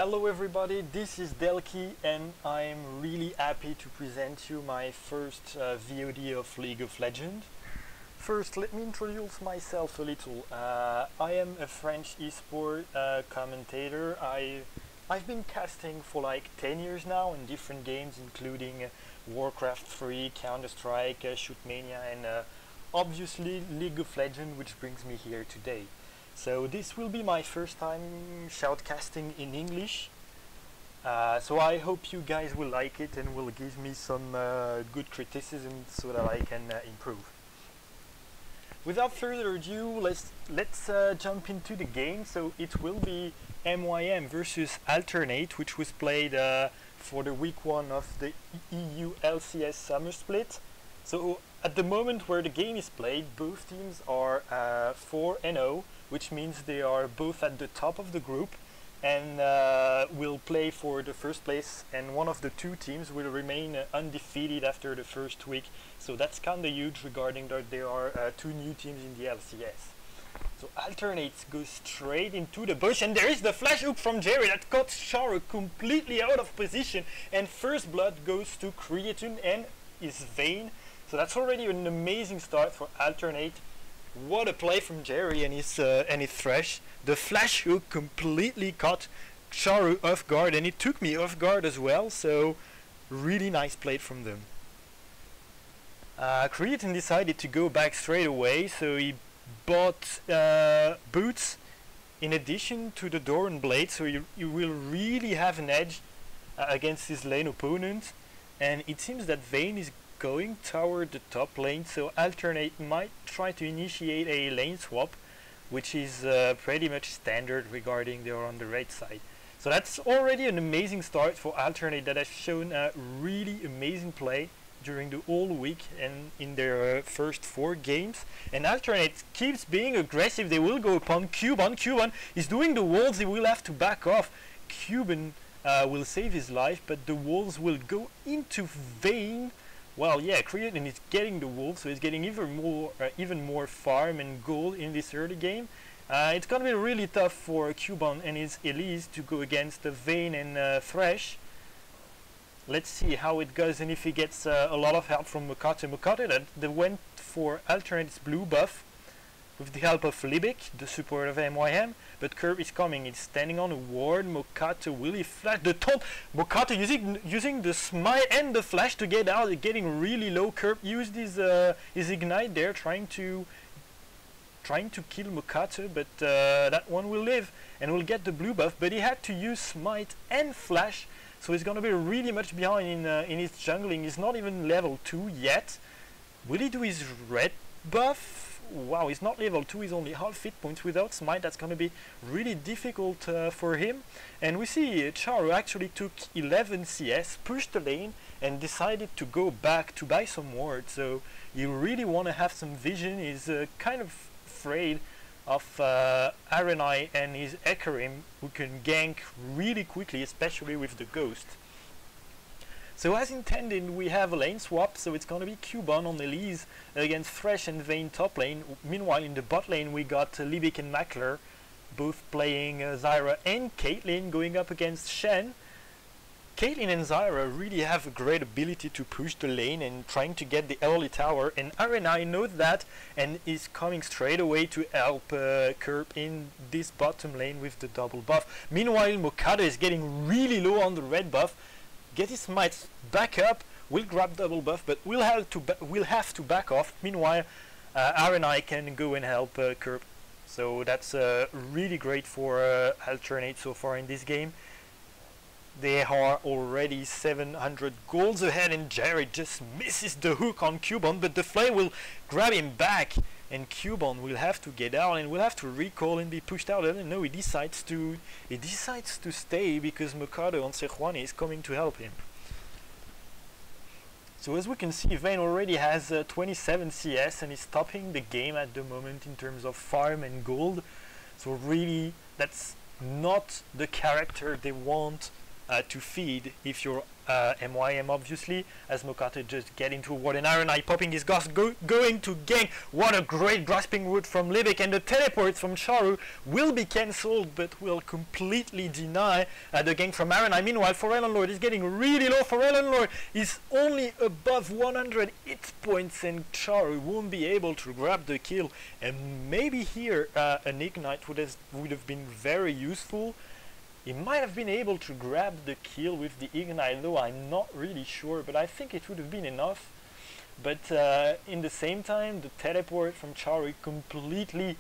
Hello everybody, this is Delki and I'm really happy to present you my first VOD of League of Legends. First, let me introduce myself a little. I am a French eSport commentator. I've been casting for like 10 years now in different games including Warcraft 3, Counter-Strike, Shootmania and obviously League of Legends, which brings me here today. So this will be my first time shoutcasting in English, so I hope you guys will like it and will give me some good criticism so that I can improve. Without further ado, let's jump into the game. So it will be MYM versus Alternate, which was played for the week 1 of the EU LCS Summer split. So at the moment where the game is played, both teams are 4-0, which means they are both at the top of the group and will play for the first place, and one of the two teams will remain undefeated after the first week. So that's kinda huge regarding that there are two new teams in the LCS. So Alternates goes straight into the bush, and there is the flash hook from Jerry that caught Charu completely out of position, and first blood goes to Creatine and is Vayne. So that's already an amazing start for Alternate. What a play from Jerry and his Thresh. The flash hook completely caught Charu off guard, and it took me off guard as well, so really nice play from them. Creatine decided to go back straight away, so he bought boots in addition to the Doran Blade, so you will really have an edge against his lane opponent. And it seems that Vayne is going toward the top lane, so Alternate might try to initiate a lane swap, which is pretty much standard regarding they are on the right side. So that's already an amazing start for Alternate that has shown a really amazing play during the whole week and in their first 4 games. And Alternate keeps being aggressive. They will go upon Cuban. Cuban is doing the walls. He will have to back off. Cuban will save his life, but the walls will go into Vayne. Well, yeah, Creatine is getting the wolf, so he's getting even more farm and gold in this early game. It's gonna be really tough for Cuban and his Elise to go against Vayne and Thresh. Let's see how it goes and if he gets a lot of help from Mokata. Mokata that went for Alternate's blue buff with the help of Libic, the support of MYM, but Curb is coming. It's standing on a ward. Mokata will he flash the taunt? Mokata using the smite and the flash to get out, getting really low. Curb used his ignite there, trying to kill Mokata, but that one will live and will get the blue buff. But he had to use smite and flash, so he's gonna be really much behind in his jungling. He's not even level 2 yet. Will he do his red buff? Wow, he's not level 2, he's only half hit points. Without smite, that's gonna be really difficult for him. And we see Charu actually took 11 CS, pushed the lane, and decided to go back to buy some wards. So you really want to have some vision. He's kind of afraid of Arenai and his Ekarim, who can gank really quickly, especially with the Ghost. So as intended, we have a lane swap, so it's gonna be Cuban on Elise against Thresh and Vayne top lane. Meanwhile, in the bot lane, we got Libic and Makler, both playing Zyra and Caitlyn, going up against Shen. Caitlyn and Zyra really have a great ability to push the lane and trying to get the early tower, and Arenai knows that and is coming straight away to help Curb in this bottom lane with the double buff. Meanwhile, Mokata is getting really low on the red buff. Get his smites back up, will grab double buff, but we'll have to back off. Meanwhile, Arenai can go and help Curb. So that's really great for Alternate so far in this game. They are already 700 golds ahead, and Jared just misses the hook on Cuban, but the flame will grab him back, and Cuban will have to get out and will have to recall and be pushed out. I don't know, he decides to stay because Mokado on Sejuani is coming to help him. So as we can see, Vayne already has 27 CS and is topping the game at the moment in terms of farm and gold. So really, that's not the character they want to feed if you're MYM, obviously, as Mokata just get into a ward, and RNI popping his gas, going to gank. What a great grasping root from Libic, and the teleport from Charu will be cancelled, but will completely deny the gank from RNI. Meanwhile, Forelon Lord is getting really low. Forelon Lord is only above 100 hit points, and Charu won't be able to grab the kill. And maybe here an Ignite would have been very useful. He might have been able to grab the kill with the Ignite, though I'm not really sure, but I think it would have been enough. But in the same time, the teleport from Charu completely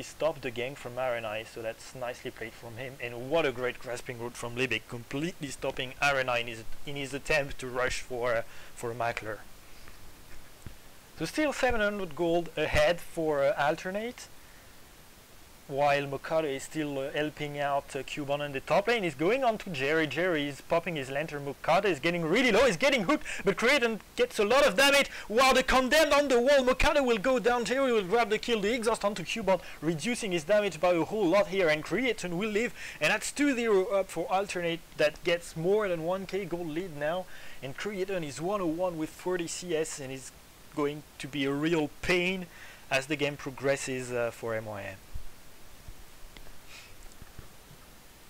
stopped the gank from RNI, so that's nicely played from him. And what a great grasping root from Libic, completely stopping RNI in his attempt to rush for Mackler. So still 700 gold ahead for Alternate, while Mokata is still helping out Cubon in the top lane. He's going on to Jerry. Jerry is popping his lantern. Mokata is getting really low. He's getting hooked, but Creaton gets a lot of damage. While the Condemned on the wall, Mokata will go down. Jerry will grab the kill. The exhaust onto Cubon, reducing his damage by a whole lot here, and Creaton will live. And that's 2-0 up for Alternate. That gets more than 1k gold lead now. And Creaton is 101 with 40 CS, and is going to be a real pain as the game progresses for MYM.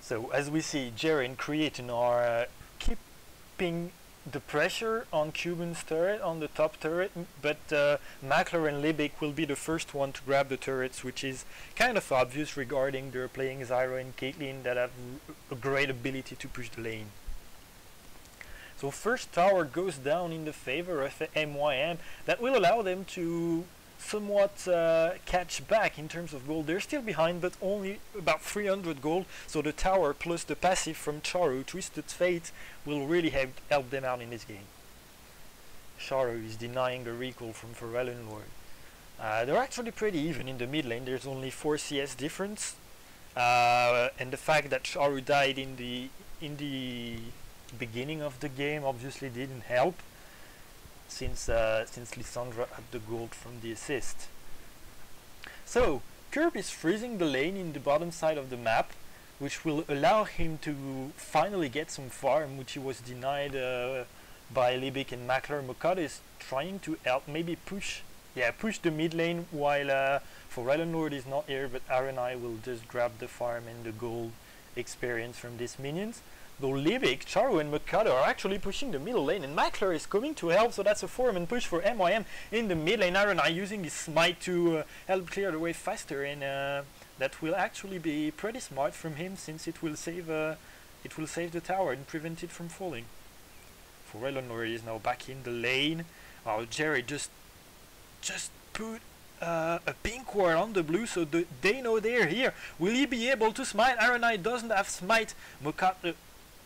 So as we see, Jerry and Creaton are keeping the pressure on Cuban's turret, on the top turret, but Mackler and Libic will be the first one to grab the turrets, which is kind of obvious regarding they're playing Zyro and Caitlyn that have a great ability to push the lane. So first tower goes down in the favor of MYM. That will allow them to somewhat catch back in terms of gold. They're still behind, but only about 300 gold, so the tower plus the passive from Charu, Twisted Fate, will really help them out in this game. Charu is denying the recall from Forelon Lord. They're actually pretty even in the mid lane. There's only 4 CS difference, and the fact that Charu died in the beginning of the game obviously didn't help, since Lissandra had the gold from the assist. So Curb is freezing the lane in the bottom side of the map, which will allow him to finally get some farm, which he was denied by Libic and Mackler. Mokata is trying to help, maybe push the mid lane, while Forelon Lord is not here, but RNI will just grab the farm and the gold experience from these minions. Though Libic, Charu and Mokata are actually pushing the middle lane, and Mackler is coming to help, so that's a 4-man push for MYM in the mid lane. RNI using his smite to help clear the way faster, and that will actually be pretty smart from him, since it will save the tower and prevent it from falling. Forelon Lord is now back in the lane. Oh, Jerry just put a pink ward on the blue, so they know they're here. Will he be able to smite? RNI doesn't have smite. Mokata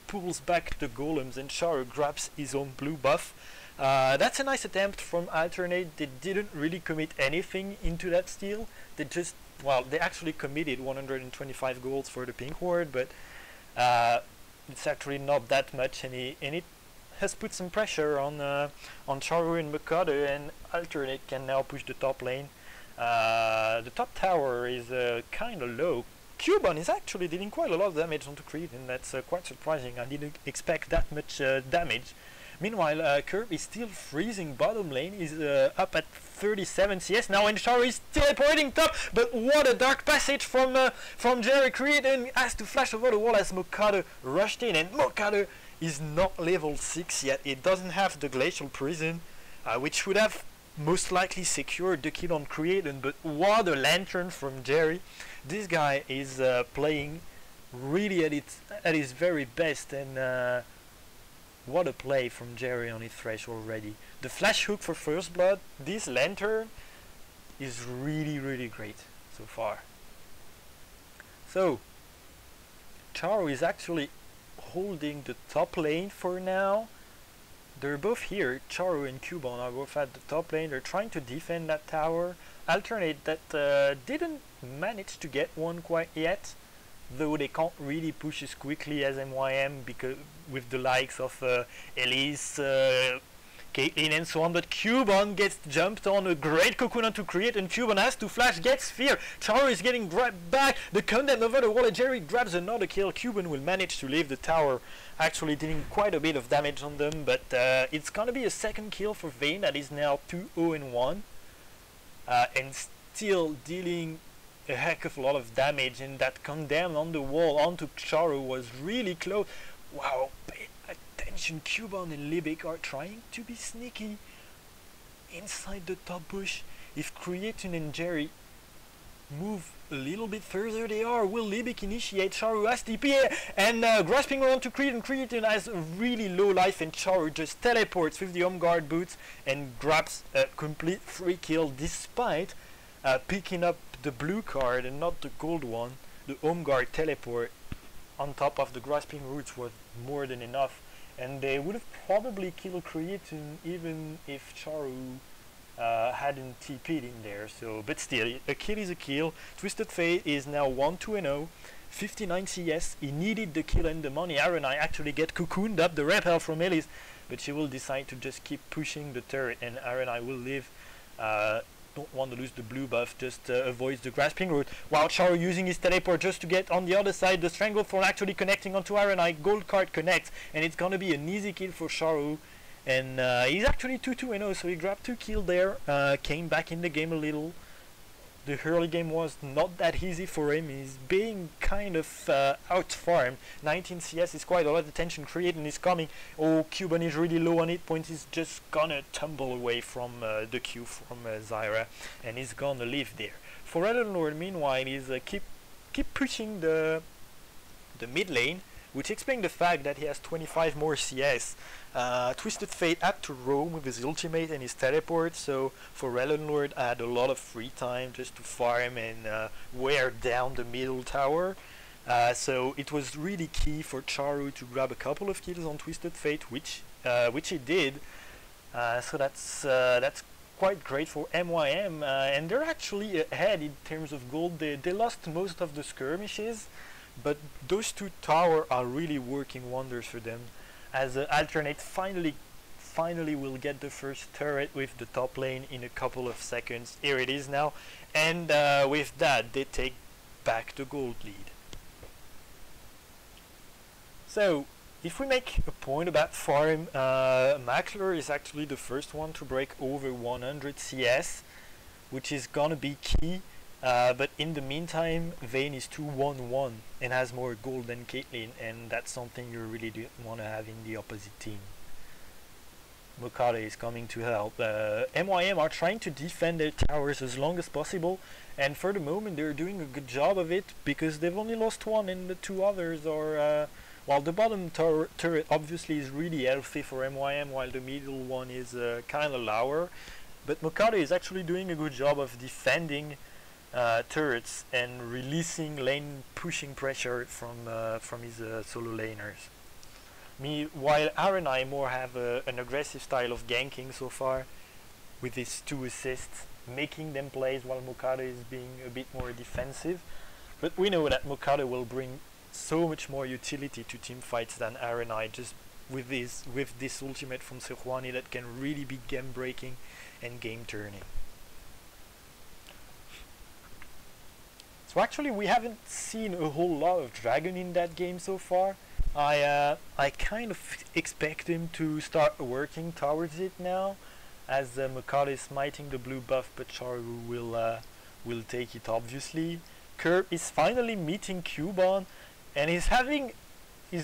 pulls back the golems, and Charu grabs his own blue buff. That's a nice attempt from Alternate. They didn't really commit anything into that steal. They just, well, they actually committed 125 golds for the pink ward, but it's actually not that much, and it has put some pressure on Charu and Mokata, and Alternate can now push the top lane. The top tower is kind of low. Cubon is actually dealing quite a lot of damage onto Creed, and that's quite surprising. I didn't expect that much damage. Meanwhile, Curb is still freezing bottom lane. He's up at 37 CS now, and Charu is teleporting top. But what a dark passage from Jerry. Creed and has to flash over the wall as Mokata rushed in, and Mokata is not level 6 yet. It doesn't have the Glacial Prison, which would have most likely secured the kill on Creaton, but what a lantern from Jerry. This guy is playing really at his very best, and what a play from Jerry on his thresh already. The flash hook for first blood, this lantern is really great so far. So Charu is actually holding the top lane for now. They're both here. Charu and Cubon are both at the top lane. They're trying to defend that tower. Alternate that didn't manage to get one quite yet, though they can't really push as quickly as MYM, because with the likes of Elise, Caitlyn and so on, but Cuban gets jumped on, a great cocoon to create, and Cuban has to flash, gets fear. Charu is getting grabbed back, the Condemned over the wall, and Jerry grabs another kill. Cuban will manage to leave the tower, actually dealing quite a bit of damage on them, but it's gonna be a second kill for Vayne, that is now 2-0-1, and still dealing a heck of a lot of damage, and that Condemned on the wall onto Charu was really close. Wow, pay attention, Cuban and Libic are trying to be sneaky inside the top bush. If Creatine and Jerry move a little bit further, they are. Will Libic initiate? Charu has TP and grasping around to Creatine. Creatine has a really low life, and Charu just teleports with the home guard boots and grabs a complete free kill despite picking up the blue card and not the gold one. The home guard teleport on top of the grasping roots was more than enough, and they would have probably killed Creatine even if Charu hadn't TP'd in there. So, but still, a kill is a kill. Twisted Fate is now 1-2-0, 59 CS. He needed the kill and the money. Arenai actually get cocooned up the repel from Elise, but she will decide to just keep pushing the turret, and Arenai will live. Don't want to lose the blue buff, just avoids the grasping root, while Charu using his teleport just to get on the other side. The Stranglethorn actually connecting onto Arenai. Gold card connects, and it's gonna be an easy kill for Charu, and he's actually 2-2-0, so he grabbed 2 kills there, came back in the game a little. The early game was not that easy for him. He's being kind of out-farmed. 19 CS is quite a lot of attention. Creating is coming. Oh, Cuban is really low on hit points. He's just gonna tumble away from the Q from Zyra, and he's gonna live there. For Lord, meanwhile, he's keep pushing the mid lane, which explains the fact that he has 25 more CS. Twisted Fate had to roam with his ultimate and his teleport, so for Lord I had a lot of free time just to farm and wear down the middle tower. So it was really key for Charu to grab a couple of kills on Twisted Fate, which he did. So that's quite great for MYM, and they're actually ahead in terms of gold. They lost most of the skirmishes, but those two towers are really working wonders for them, as Alternate finally will get the first turret with the top lane in a couple of seconds. Here it is now, and with that they take back the gold lead. So if we make a point about farm, Mackler is actually the first one to break over 100 CS, which is gonna be key. But in the meantime, Vayne is 2-1-1 and has more gold than Caitlyn, and that's something you really don't want to have in the opposite team. Mokade is coming to help. MYM are trying to defend their towers as long as possible, and for the moment they're doing a good job of it, because they've only lost one and the two others are... while the bottom turret obviously is really healthy for MYM, while the middle one is kind of lower. But Mokade is actually doing a good job of defending turrets and releasing lane pushing pressure from his solo laners. While Arenai more have an aggressive style of ganking so far, with his 2 assists, making them plays, while Mokade is being a bit more defensive. But we know that Mokade will bring so much more utility to team fights than Arenai, just with this ultimate from Sejuani that can really be game breaking and game turning. So actually we haven't seen a whole lot of Dragon in that game so far. I kind of expect him to start working towards it now, as Mokade is smiting the blue buff, but Charu will take it obviously. Kerr is finally meeting Cuban, and he's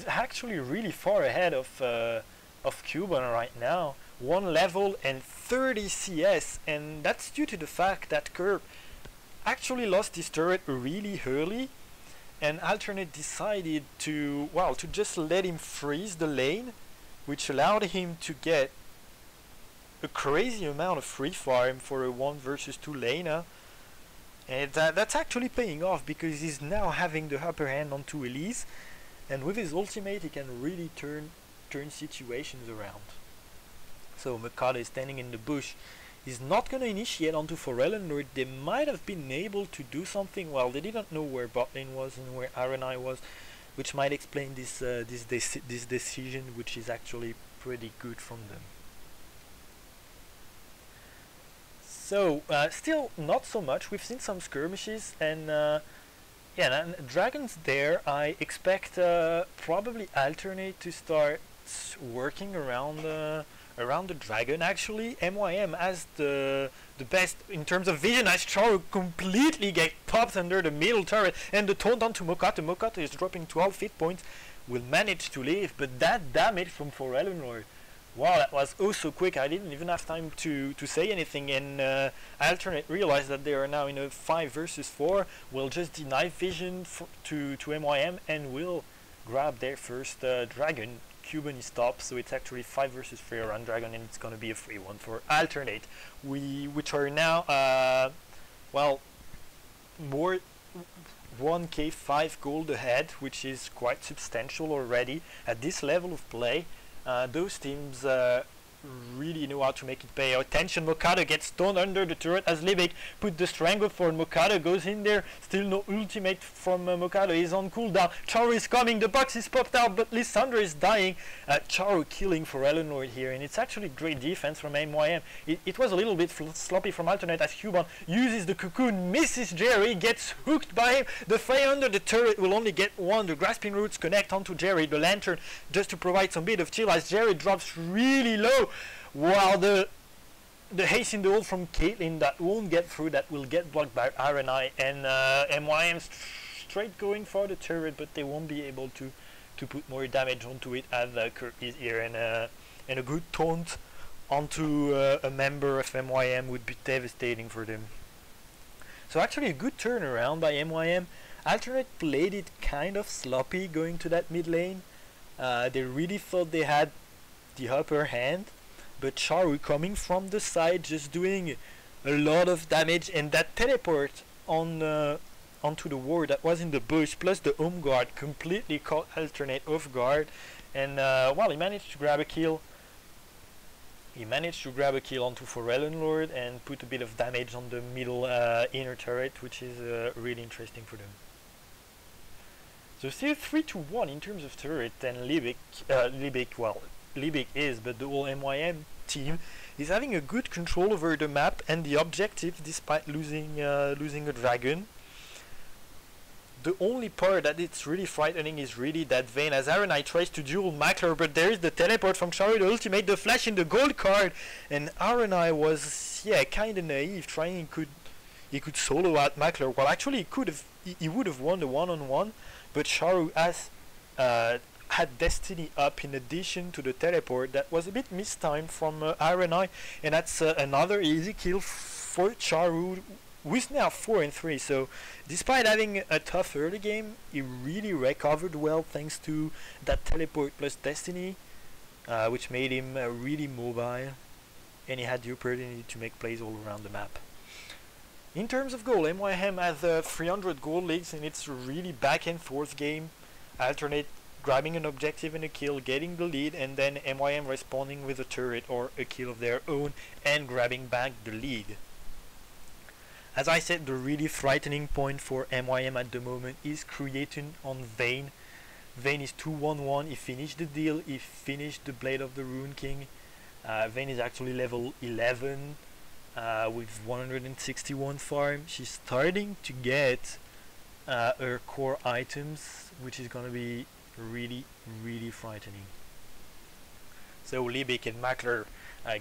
actually really far ahead of Cuban right now. 1 level and 30 CS, and that's due to the fact that Kerr actually lost his turret really early, and Alternate decided to just let him freeze the lane, which allowed him to get a crazy amount of free farm for a 1 versus 2 laner, and that's actually paying off, because he's now having the upper hand onto Elise, and with his ultimate he can really turn situations around. So Mokade is standing in the bush. He's not going to initiate onto Lord. They might have been able to do something. Well, they didn't know where bot lane was and where Arenai was, which might explain this decision, which is actually pretty good from them. So still not so much. We've seen some skirmishes, and yeah, and dragons there. I expect probably alternate to start working around the dragon. Actually, MYM has the best in terms of vision, as Charu completely get popped under the middle turret, and the taunt onto Mokato. Mokato is dropping 12 hit points, will manage to live, but that damage from Forellenlord, wow, that was oh so quick. I didn't even have time to say anything, and Alternate realized that they are now in a 5 versus 4, will just deny vision to MYM and will grab their first dragon. Cuban is top, so it's actually 5 versus 3 around dragon, and it's gonna be a free one for Alternate, which are now well, more 1k 5 gold ahead, which is quite substantial already at this level of play. Those teams really know how to make it pay. Attention, Mokato gets stoned under the turret as Libik put the strangle for Mokato, goes in there, still no ultimate from Mokato, he's on cooldown. Charu is coming, the box is popped out, but Lissandra is dying. Charu killing for Eleanor here, and it's actually great defense from MYM. It was a little bit sloppy from Alternate as Cuban uses the cocoon, misses Jerry, gets hooked by him. The fire under the turret will only get one. The grasping roots connect onto Jerry, the lantern just to provide some bit of chill as Jerry drops really low. While the haste in the hole from Caitlyn that won't get through, that will get blocked by RNI, and MYM straight going for the turret, but they won't be able to put more damage onto it as Kirk is here, and a good taunt onto a member of MYM would be devastating for them. So actually a good turnaround by MYM. Alternate played it kind of sloppy going to that mid lane. They really thought they had the upper hand, but Charu coming from the side just doing a lot of damage, and that teleport on onto the ward that was in the bush plus the home guard completely caught Alternate off guard, and well, he managed to grab a kill. He managed to grab a kill onto Forellenlord and put a bit of damage on the middle inner turret, which is really interesting for them. So still 3-1 in terms of turret, and Libik is, but the whole MYM team is having a good control over the map and the objective despite losing a dragon. The only part that it's really frightening is really that Vayne, as Aranai tries to duel Mackler, but there is the teleport from Charu, the ultimate, the flash in the gold card, and Aranai was kinda naive, trying he could solo out Mackler. Well, actually he would have won the one-on-one, but Charu has had Destiny up in addition to the teleport. That was a bit mistimed from RNI, and that's another easy kill for Charu, who is now 4-3. So despite having a tough early game, he really recovered well thanks to that teleport plus Destiny, which made him really mobile, and he had the opportunity to make plays all around the map. In terms of goal, MYM has 300 goal leads, and it's a really back and forth game. Alternate grabbing an objective and a kill, getting the lead, and then MYM responding with a turret or a kill of their own and grabbing back the lead. As I said, the really frightening point for MYM at the moment is creating on Vayne. Vayne is 2-1-1, he finished the deal, he finished the Blade of the Rune King. Vayne is actually level 11 with 161 farm. She's starting to get her core items, which is going to be really frightening. So Libik and Mackler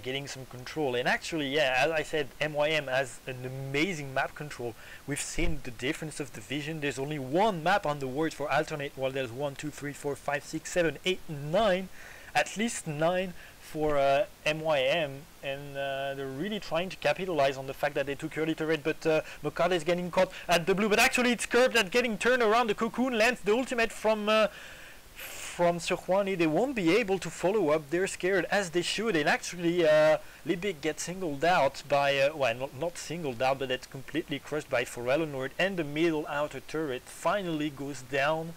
getting some control, and actually, as I said, MYM has an amazing map control. We've seen the difference of the vision. There's only one map on the words for Alternate, while there's 1, 2, 3, 4, 5, 6, 7, 8, 9, at least 9 for MYM, and they're really trying to capitalize on the fact that they took early turret, but Mokada is getting caught at the blue, but actually it's Curb that getting turned around. The cocoon lands the ultimate from Sirhwani. They won't be able to follow up. They're scared, as they should, and actually Libik gets singled out by, well, not singled out, but it's completely crushed by Forellenlord, and the middle outer turret finally goes down.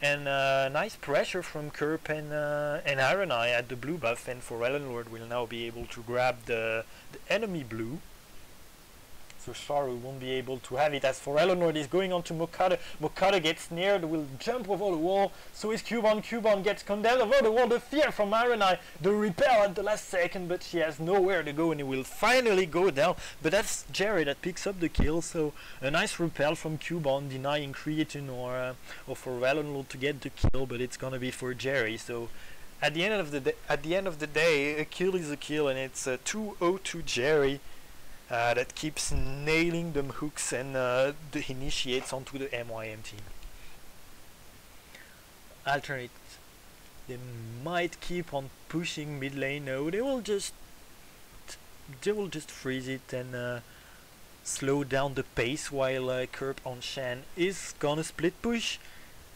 And nice pressure from Kerp and Aranai at the blue buff, and Forellenlord will now be able to grab the enemy blue. so Charu won't be able to have it. As for Eleanor, is going on to Mokata. Mokata gets near, will jump over the wall, so is Cubon. Cubon gets condemned over the wall. The fear from Arenai, the repel at the last second, but she has nowhere to go and he will finally go down. But that's Jerry that picks up the kill, so a nice repel from Cubon, denying Creatine or for Eleanor to get the kill, but it's gonna be for Jerry. So at the end of the day, a kill is a kill, and it's 2-0 to Jerry. That keeps nailing them hooks and the initiates onto the MYM team. Alternate, they might keep on pushing mid lane. No, they will just freeze it and slow down the pace while Kerp on Shan is gonna split push.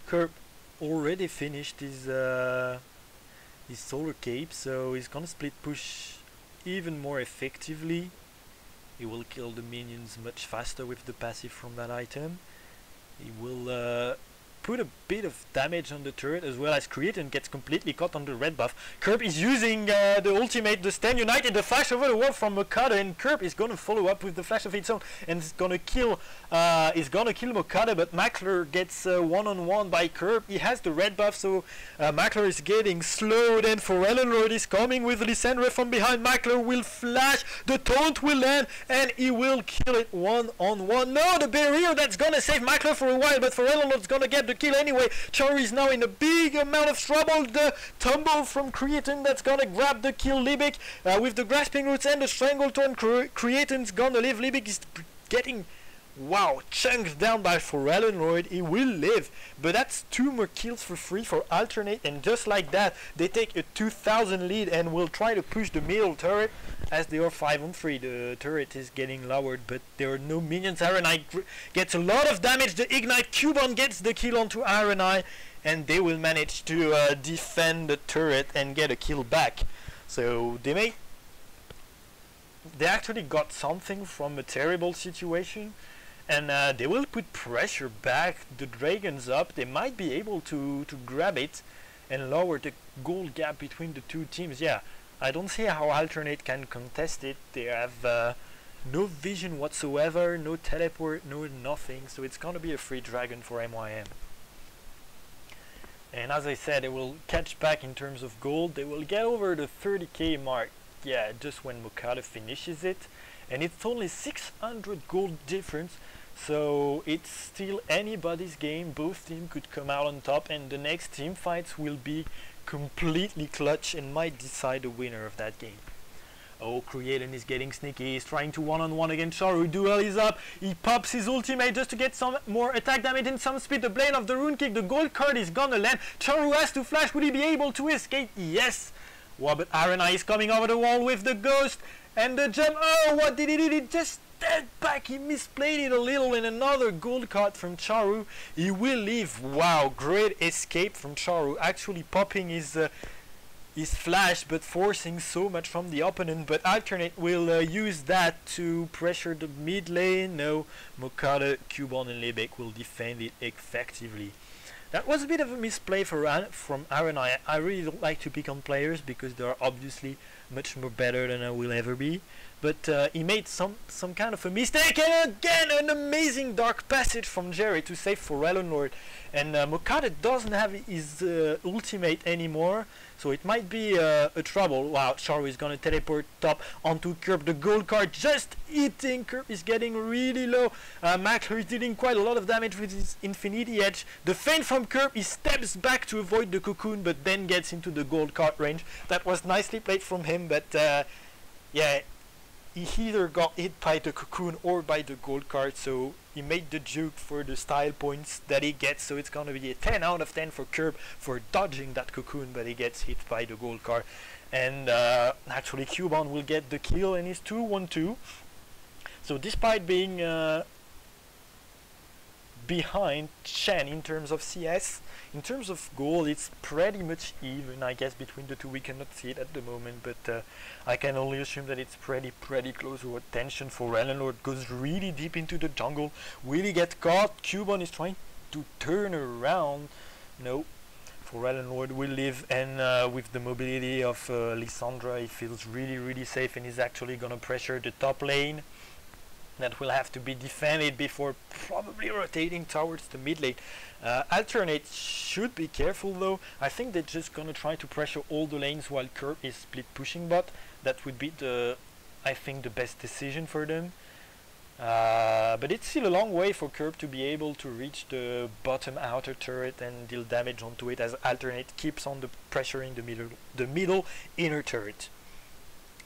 Kerp already finished his solar cape, so he's gonna split push even more effectively. He will kill the minions much faster with the passive from that item. He will put a bit of damage on the turret, as well as Creatine gets completely caught on the red buff. Kerp is using the ultimate, the Stand United, the flash over the wall from Mokata, and Kerp is gonna follow up with the flash of its own and is gonna kill Mokata, but Mackler gets one-on-one by Kerp. He has the red buff, so Mackler is getting slowed, and Forellenlord is coming with Lysandra from behind. Mackler will flash, the taunt will land, and he will kill it one-on-one. No, the barrier that's gonna save Mackler for a while, but Forellenlord's gonna get the kill anyway. Charu is now in a big amount of trouble. The tumble from Creatine that's gonna grab the kill. Libic with the grasping roots and the strangleton. Creatine's gonna live. Libic is getting chunked down by Forellenlord. He will live, but that's 2 more kills for free for Alternate, and just like that they take a 2000 lead and will try to push the middle turret as they are 5-on-3. The turret is getting lowered, but there are no minions. Arenai gets a lot of damage. The ignite Cubon gets the kill onto Arenai, and they will manage to defend the turret and get a kill back. So they actually got something from a terrible situation, and they will put pressure back. The Dragon's up. They might be able to grab it and lower the goal gap between the two teams. Yeah, I don't see how Alternate can contest it. They have no vision whatsoever, no teleport, no nothing, so it's gonna be a free dragon for MYM. And as I said, they will catch back in terms of gold. They will get over the 30k mark, yeah, just when Mokata finishes it, and it's only 600 gold difference, so it's still anybody's game. Both teams could come out on top, and the next team fights will be completely clutch and might decide the winner of that game. Oh, Creatine is getting sneaky. He's trying to one-on-one against Charu. Duel is up. He pops his ultimate just to get some more attack damage and some speed. The blade of the rune kick. The gold card is gonna land. Charu has to flash. Will he be able to escape? Yes. Wow, but Arenai is coming over the wall with the ghost and the jump. Oh, what did he do? He just stepped back. He misplayed it a little, and another gold card from Charu. He will leave. Wow, great escape from Charu. Actually popping his flash, but forcing so much from the opponent. But Alternate will use that to pressure the mid lane. No, Mokata, Cubon and Lebec will defend it effectively. That was a bit of a misplay from Arenai. I really don't like to pick on players because they are obviously much more better than I will ever be. But he made some kind of a mistake, and again an amazing dark passage from Jerry to save Forellenlord. And Mokata doesn't have his ultimate anymore, so it might be a trouble. Wow, Charu is gonna teleport top onto Kerp. The gold card just hitting. Kerp is getting really low. Mackler is dealing quite a lot of damage with his Infinity Edge. The feint from Kerp, he steps back to avoid the cocoon, but then gets into the gold card range. That was nicely played from him, but yeah, he either got hit by the cocoon or by the gold card, so he made the juke for the style points that he gets. So it's gonna be a 10 out of 10 for Kerp for dodging that cocoon, but he gets hit by the gold card. And actually Cubon will get the kill, and he's 2-1-2. So despite being behind Chen in terms of CS, in terms of gold it's pretty much even, I guess, between the two. We cannot see it at the moment, but I can only assume that it's pretty close. Or attention for Forellenlord goes really deep into the jungle. Will he get caught? Cubon is trying to turn around. No, Forellenlord will live, and with the mobility of Lysandra, he feels really safe, and he's actually gonna pressure the top lane. that will have to be defended before probably rotating towards the mid lane. Alternate should be careful though. I think they're just gonna try to pressure all the lanes while Curb is split pushing bot. That would be I think the best decision for them. But it's still a long way for Curb to be able to reach the bottom outer turret and deal damage onto it, as Alternate keeps on pressuring the middle inner turret.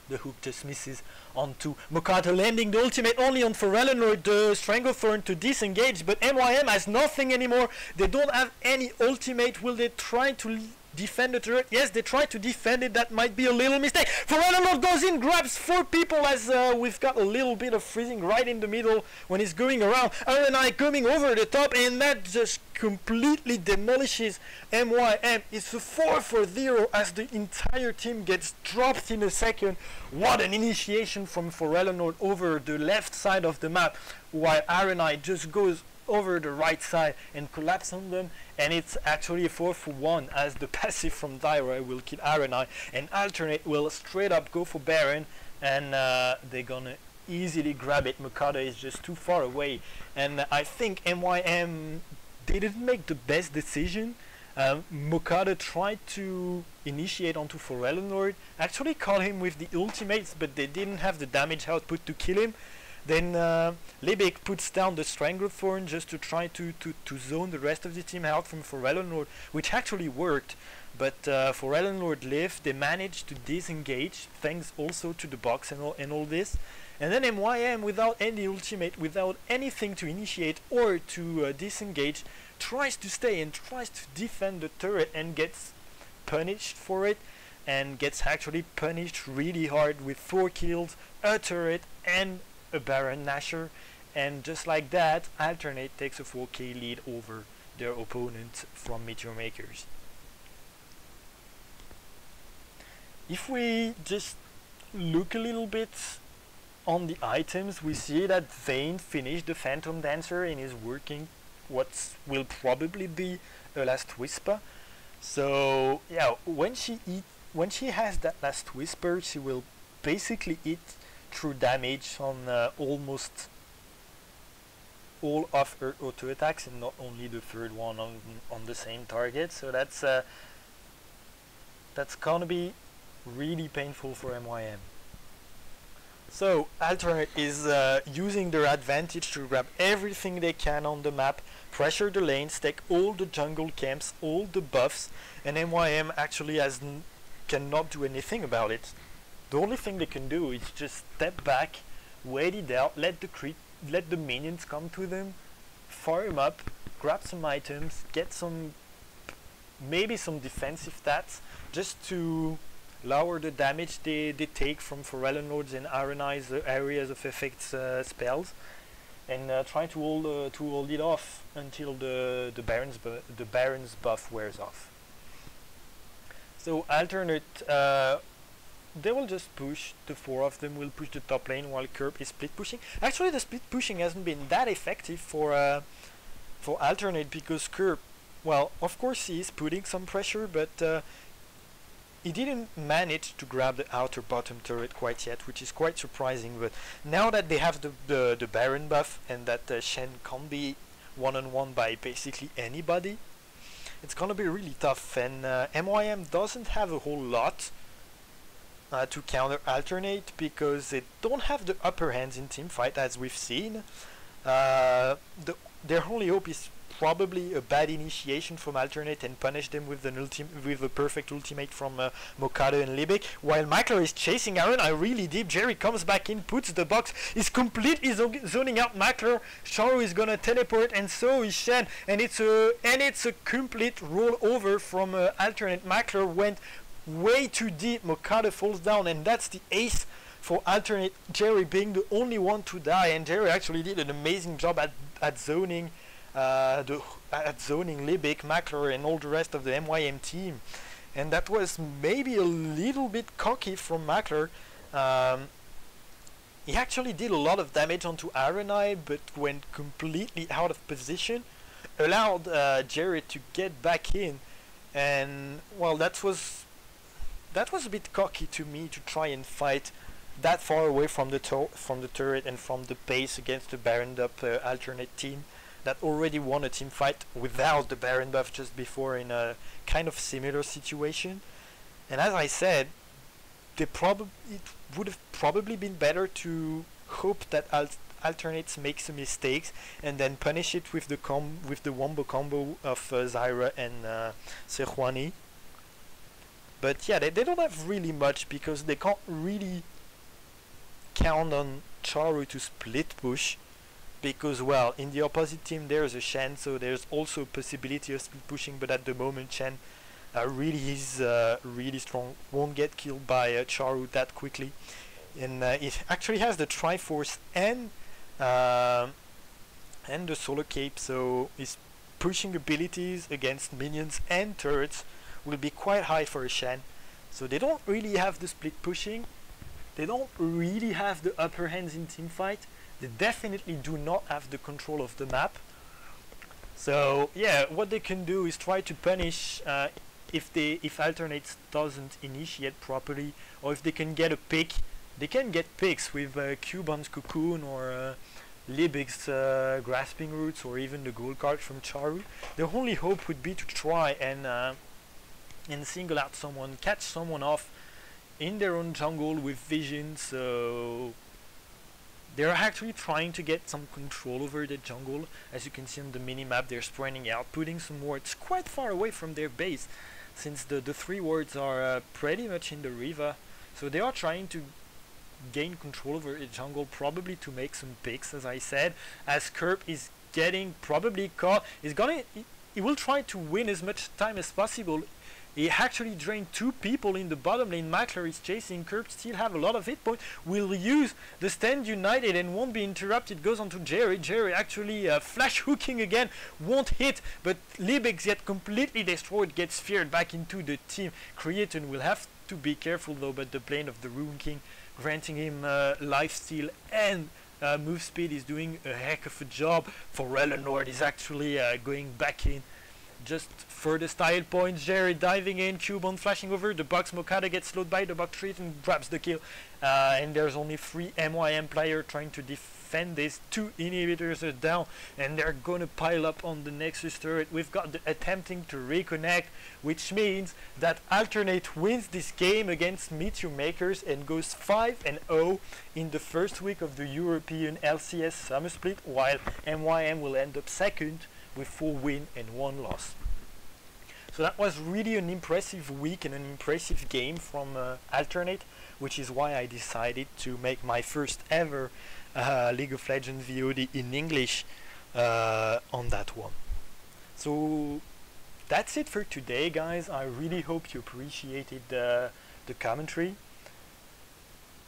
The hook just misses onto Mokata, landing the ultimate only on Forellenlord, the Stranglethorn to disengage, but MYM has nothing anymore. They don't have any ultimate. Will they try to defend the turret? Yes, they try to defend it. That might be a little mistake. Forellenlord goes in, grabs 4 people as we've got a little bit of freezing right in the middle when he's going around. RNI coming over the top, and that just completely demolishes MYM. It's a 4-0 as the entire team gets dropped in a second. What an initiation from Forellenlord over the left side of the map, while RNI just goes over the right side and collapse on them, and it's actually a 4-for-1 as the passive from Dyra will kill RNI, and Alternate will straight up go for Baron, and they're gonna easily grab it. Mokata is just too far away, and I think MYM, they didn't make the best decision. Mokata tried to initiate onto Forellenlord, actually caught him with the ultimates, but they didn't have the damage output to kill him. Then Libic puts down the Stranglethorn just to try to zone the rest of the team out from Forellenlord, which actually worked. But Forellenlord lived. They managed to disengage, thanks also to the box and all this. And then MYM, without any ultimate, without anything to initiate or to disengage, tries to stay and tries to defend the turret and gets punished for it, and gets actually punished really hard with 4 kills, a turret, and a Baron Nashor. And just like that, Alternate takes a 4k lead over their opponent from Meteor Makers. If we just look a little bit on the items, we see that Vayne finished the Phantom Dancer and is working what will probably be a Last Whisper. So yeah, when she has that Last Whisper, she will basically eat through damage on almost all of her auto attacks, and not only the third one on the same target. So that's gonna be really painful for MYM. So Alternate is using their advantage to grab everything they can on the map, pressure the lanes, take all the jungle camps, all the buffs, and MYM actually cannot do anything about it. The only thing they can do is just step back, wait it out, let the minions come to them, fire them up, grab some items, get maybe some defensive stats, just to lower the damage they take from Forellenlord's and RNI's areas of effects spells, and try to hold it off until the Baron's buff wears off. So Alternate, they will just push. The 4 of them will push the top lane while Curb is split pushing. Actually, the split pushing hasn't been that effective for Alternate, because Curb, well, of course he is putting some pressure, but he didn't manage to grab the outer bottom turret quite yet, which is quite surprising. But now that they have the Baron buff, and that Shen can't be one-on-one by basically anybody, it's gonna be really tough. And MYM doesn't have a whole lot to counter Alternate, because they don't have the upper hands in teamfight, as we've seen. Their only hope is probably a bad initiation from Alternate and punish them with a perfect ultimate from Mokata and Libic, while Makler is chasing RNI really deep. Jerry comes back in, puts the box, is completely zoning out Makler. Sharu is gonna teleport, and so is Shen, and it's a complete rollover from Alternate. Makler went way too deep, Mokata falls down, and that's the ace for Alternate, Jerry being the only one to die. And Jerry actually did an amazing job at zoning Libic, Makler, and all the rest of the MYM team. And that was maybe a little bit cocky from Makler. He actually did a lot of damage onto RNI, but went completely out of position, allowed Jerry to get back in, and well, that was a bit cocky to me, to try and fight that far away from the turret and from the pace against the Baron up alternate team that already won a team fight without the Baron buff just before in a kind of similar situation. And as I said, it would have probably been better to hope that alternates make some mistakes and then punish it with the wombo combo of Zyra and Sejuani. But yeah, they don't have really much because they can't really count on Charu to split push, because well, in the opposite team there's a Shen, so there's also a possibility of split pushing, but at the moment Shen really is really strong, won't get killed by Charu that quickly, and it actually has the Triforce and the Solar Cape, so his pushing abilities against minions and turrets will be quite high for a Shen. So they don't really have the split pushing, they don't really have the upper hands in team fight, they definitely do not have the control of the map. So yeah, what they can do is try to punish if Alternates doesn't initiate properly, or if they can get a pick. They can get picks with Cuban's Cocoon or Libig's Grasping Roots, or even the gold card from Charu. The only hope would be to try and single out someone, catch someone off in their own jungle with vision. So they're actually trying to get some control over the jungle. As you can see on the mini-map, they're spreading out, putting some wards quite far away from their base, since the 3 wards are pretty much in the Riva. So they are trying to gain control over the jungle, probably to make some picks, as I said. As Kerp is getting probably caught, he will try to win as much time as possible. He actually drained 2 people in the bottom lane. Makler is chasing Kerp, still have a lot of hit points. Will use the stand united and won't be interrupted. Goes on to Jerry. Jerry actually flash hooking again, won't hit, but Libix get completely destroyed, gets feared back into the team. Creaton will have to be careful though, but the plane of the Rune King granting him lifesteal and move speed is doing a heck of a job. For Eleanor is actually going back in just for the style points. Jerry diving in, Cubon flashing over, the box Mokada gets slowed by, the box treat and grabs the kill. And there's only 3 MYM player trying to defend this. 2 inhibitors are down and they're gonna pile up on the Nexus turret. We've got the attempting to reconnect, which means that Alternate wins this game against Meteor Makers and goes 5-0 in the first week of the European LCS Summer Split, while MYM will end up second with 4 wins and 1 loss. So that was really an impressive week and an impressive game from Alternate, which is why I decided to make my first ever League of Legends VOD in English on that one. So that's it for today, guys. I really hope you appreciated the commentary.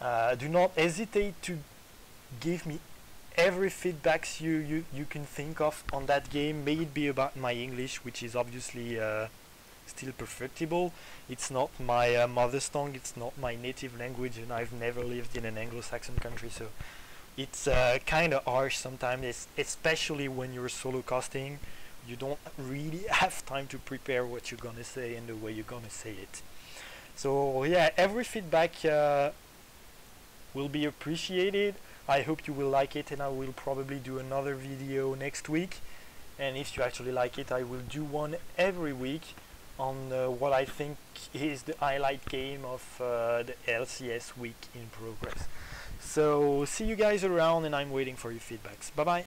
Do not hesitate to give me every feedbacks you can think of on that game. May it be about my English, which is obviously still perfectible. It's not my mother's tongue, it's not my native language, and I've never lived in an Anglo-Saxon country, so it's kind of harsh sometimes, especially when you're solo casting. You don't really have time to prepare what you're gonna say and the way you're gonna say it. So yeah, every feedback will be appreciated. I hope you will like it, and I will probably do another video next week. And if you actually like it, I will do one every week on what I think is the highlight game of the LCS week in progress. So see you guys around, and I'm waiting for your feedbacks. Bye bye.